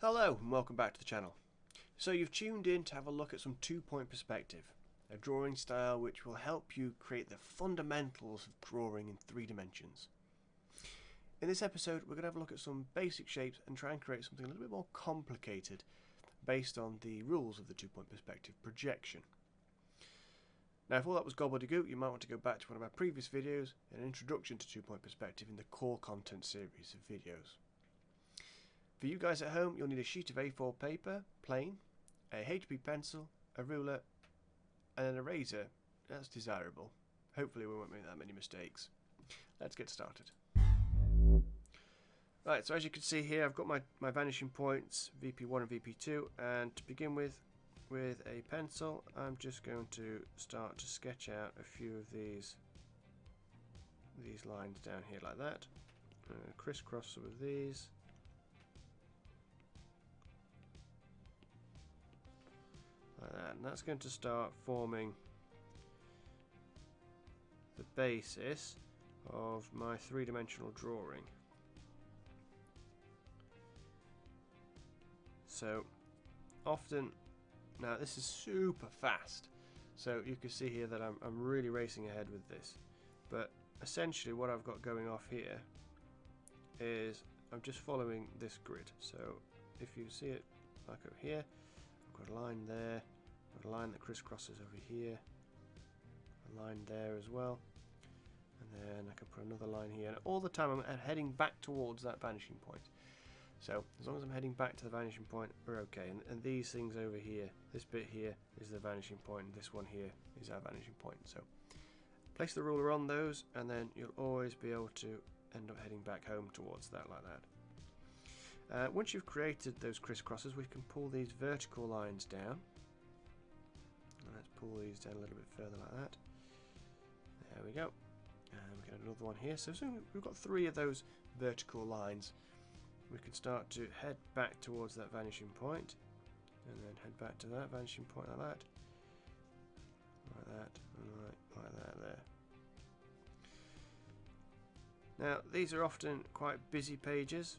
Hello and welcome back to the channel. So you've tuned in to have a look at some two-point perspective, a drawing style which will help you create the fundamentals of drawing in 3 dimensions. In this episode we're going to have a look at some basic shapes and try and create something a little bit more complicated based on the rules of the two-point perspective projection. Now if all that was gobbledygook, you might want to go back to one of our previous videos, an introduction to two-point perspective in the core content series of videos. For you guys at home, you'll need a sheet of A4 paper, plain, a HB pencil, a ruler, and an eraser. That's desirable. Hopefully we won't make that many mistakes. Let's get started. Right, so as you can see here, I've got my vanishing points, VP1 and VP2, and to begin with a pencil, I'm just going to start to sketch out a few of these lines down here like that. Crisscross some of these. Like that, and that's going to start forming the basis of my 3-dimensional drawing. So often, now this is super fast, so you can see here that I'm really racing ahead with this, but essentially what I've got going off here is I'm just following this grid. So if you see it like over here, I've got a line there, I've got a line that crisscrosses over here, a line there as well, and then I can put another line here, and all the time I'm heading back towards that vanishing point. So as long as I'm heading back to the vanishing point, we're okay. And these things over here, this bit here is the vanishing point, and this one here is our vanishing point. So place the ruler on those, and then you'll always be able to end up heading back home towards that like that. Once you've created those crisscrosses, we can pull these vertical lines down. And let's pull these down a little bit further like that. There we go. And we get another one here. So soon we've got 3 of those vertical lines. We can start to head back towards that vanishing point, and then head back to that vanishing point like that. Like that, and like that there. Now these are often quite busy pages,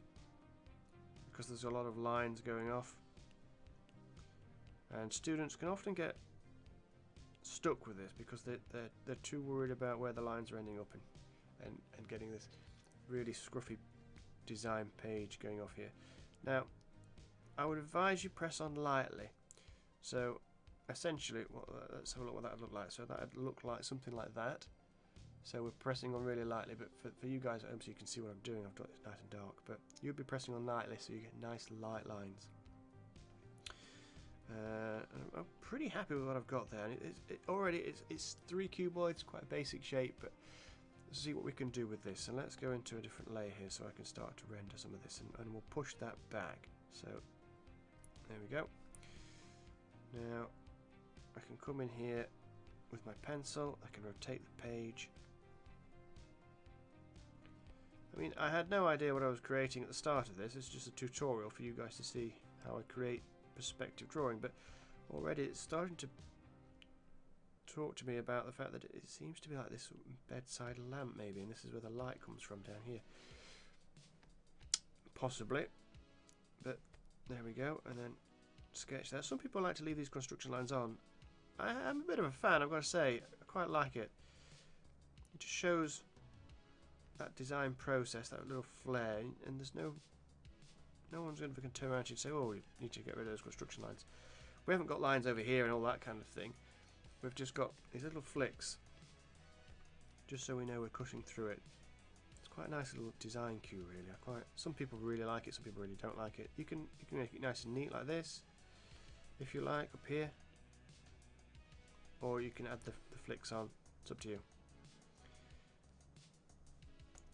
because there's a lot of lines going off, and students can often get stuck with this because they're too worried about where the lines are ending up and getting this really scruffy design page going off here. Now I would advise you press on lightly. So essentially, let's have a look what that would look like. So that would look like something like that. So we're pressing on really lightly, but for you guys at home so you can see what I'm doing, I've got it nice and dark, but you'll be pressing on lightly so you get nice light lines. I'm pretty happy with what I've got there. It's 3 cuboids, quite a basic shape, but let's see what we can do with this. And let's go into a different layer here so I can start to render some of this, and we'll push that back. So there we go. Now I can come in here with my pencil, I can rotate the page. I mean, I had no idea what I was creating at the start of this. It's just a tutorial for you guys to see how I create perspective drawing, but already it's starting to talk to me about the fact that it seems to be like this bedside lamp maybe, and this is where the light comes from down here. Possibly, but there we go, and then sketch that. Some people like to leave these construction lines on. I'm a bit of a fan, I've got to say. I quite like it. It just shows that design process, that little flair, and there's no one's going to turn around and say, oh, we need to get rid of those construction lines. We haven't got lines over here and all that kind of thing. We've just got these little flicks, just so we know we're cutting through it. It's quite a nice little design cue, really. Some people really like it, some people really don't like it. You can make it nice and neat like this, if you like, up here, or you can add the flicks on. It's up to you.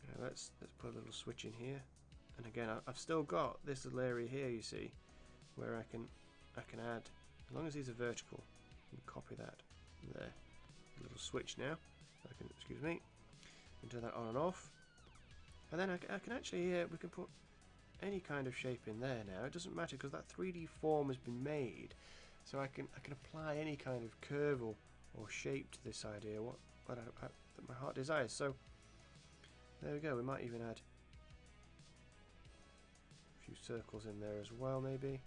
Now let's put a little switch in here, and again I've still got this little area here, you see, where I can add, as long as these are vertical, you can copy that there. A little switch now. Excuse me. I can turn that on and off, and then I can actually we can put any kind of shape in there now. It doesn't matter because that 3D form has been made, so I can apply any kind of curve or shape to this idea that my heart desires. So there we go. We might even add a few circles in there as well, maybe.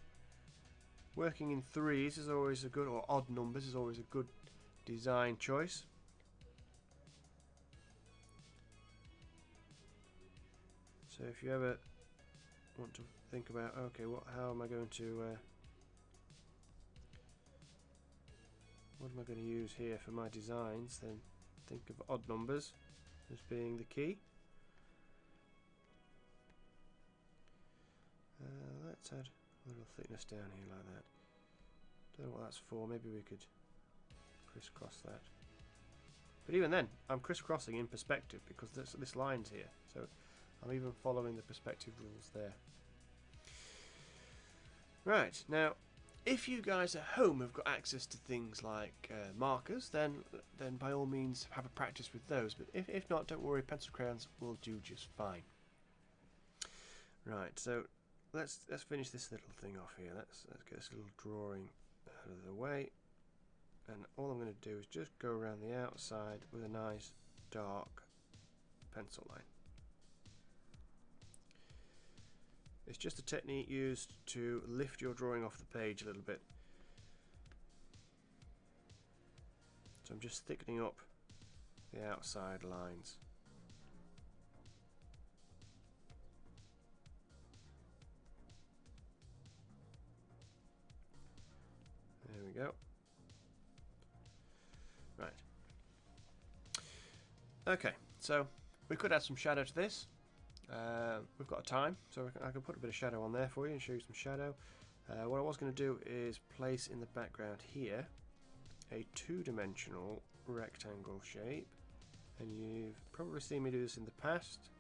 Working in threes is always a good, or odd numbers is always a good design choice. So if you ever want to think about, okay, how am I going to, what am I going to use here for my designs, then think of odd numbers as being the key. Let's add a little thickness down here like that. Don't know what that's for, maybe we could crisscross that. But even then, I'm crisscrossing in perspective because this line's here, so I'm even following the perspective rules there. Right, now if you guys at home have got access to things like markers, then by all means have a practice with those, but if not, don't worry, pencil crayons will do just fine. Right, so let's finish this little thing off here. Let's get this little drawing out of the way, and all I'm going to do is just go around the outside with a nice dark pencil line. It's just a technique used to lift your drawing off the page a little bit. So I'm just thickening up the outside lines. There we go. Right. Okay, so we could add some shadow to this. We've got a time, so I can put a bit of shadow on there for you and show you some shadow. What I was going to do is place in the background here a two-dimensional rectangle shape, and you've probably seen me do this in the past,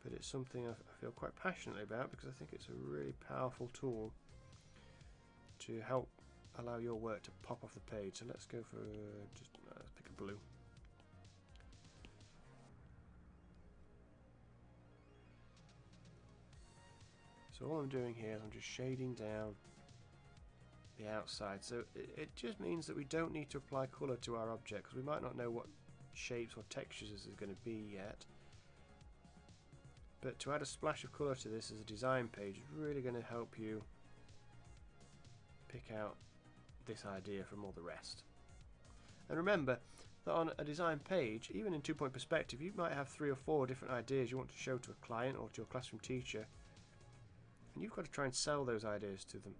but it's something I feel quite passionately about because I think it's a really powerful tool to help allow your work to pop off the page. So let's go for just let's pick a blue. So all I'm doing here is I'm just shading down the outside. So it just means that we don't need to apply colour to our object because we might not know what shapes or textures this is going to be yet. But to add a splash of colour to this as a design page is really going to help you pick out this idea from all the rest. And remember that on a design page, even in two-point perspective, you might have 3 or 4 different ideas you want to show to a client or to your classroom teacher. And you've got to try and sell those ideas to them.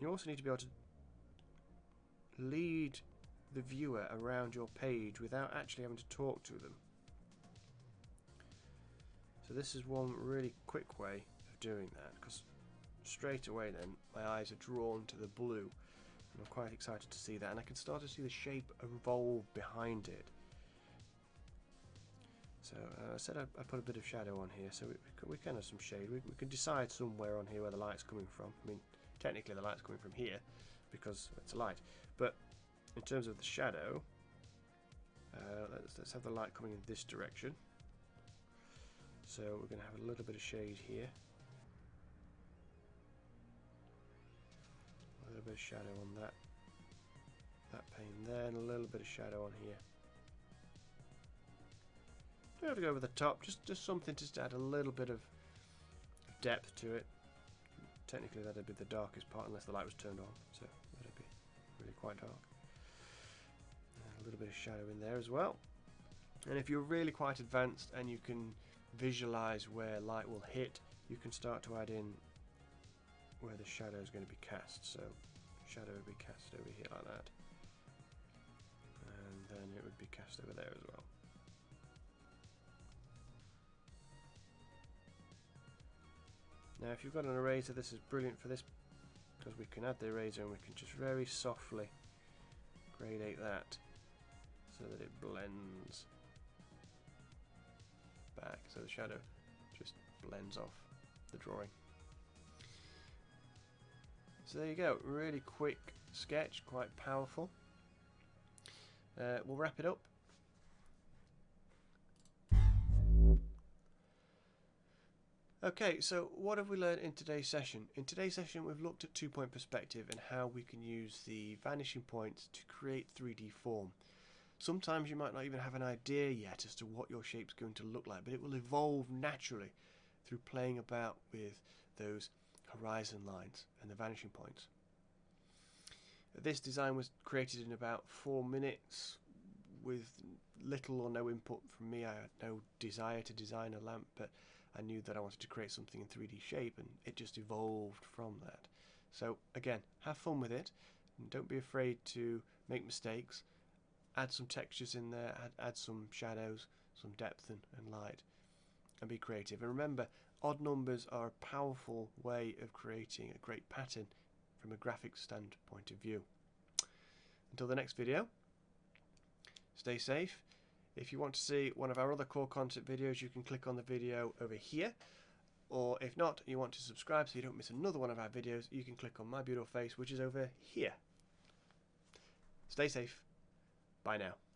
You also need to be able to lead the viewer around your page without actually having to talk to them. So this is one really quick way of doing that, because straight away then my eyes are drawn to the blue and I'm quite excited to see that, and I can start to see the shape evolve behind it. So I said I put a bit of shadow on here, so we can have some shade. We can decide somewhere on here where the light's coming from. I mean, technically the light's coming from here because it's a light, but in terms of the shadow, let's have the light coming in this direction. So we're going to have a little bit of shade here, a little bit of shadow on that pane there, and a little bit of shadow on here. Don't have to go over the top, just something just to add a little bit of depth to it. Technically that'd be the darkest part unless the light was turned on, so that'd be really quite dark. And a little bit of shadow in there as well. And if you're really quite advanced and you can visualize where light will hit, you can start to add in where the shadow is going to be cast. So shadow would be cast over here like that, and then it would be cast over there as well. Now if you've got an eraser, this is brilliant for this, because we can add the eraser and we can just very softly gradate that so that it blends back, so the shadow just blends off the drawing. So there you go, really quick sketch, quite powerful. We'll wrap it up. Okay, so what have we learned in today's session? In today's session we've looked at two-point perspective and how we can use the vanishing points to create 3D form. Sometimes you might not even have an idea yet as to what your shape's going to look like, but it will evolve naturally through playing about with those horizon lines and the vanishing points. This design was created in about 4 minutes with little or no input from me. I had no desire to design a lamp, but I knew that I wanted to create something in 3D shape, and it just evolved from that. So again, have fun with it, and don't be afraid to make mistakes. Add some textures in there, add some shadows, some depth and light, and be creative. And remember, odd numbers are a powerful way of creating a great pattern from a graphics standpoint of view. Until the next video, stay safe. If you want to see one of our other core concept videos, you can click on the video over here. Or if not, you want to subscribe so you don't miss another one of our videos, you can click on my beautiful face, which is over here. Stay safe. Bye now.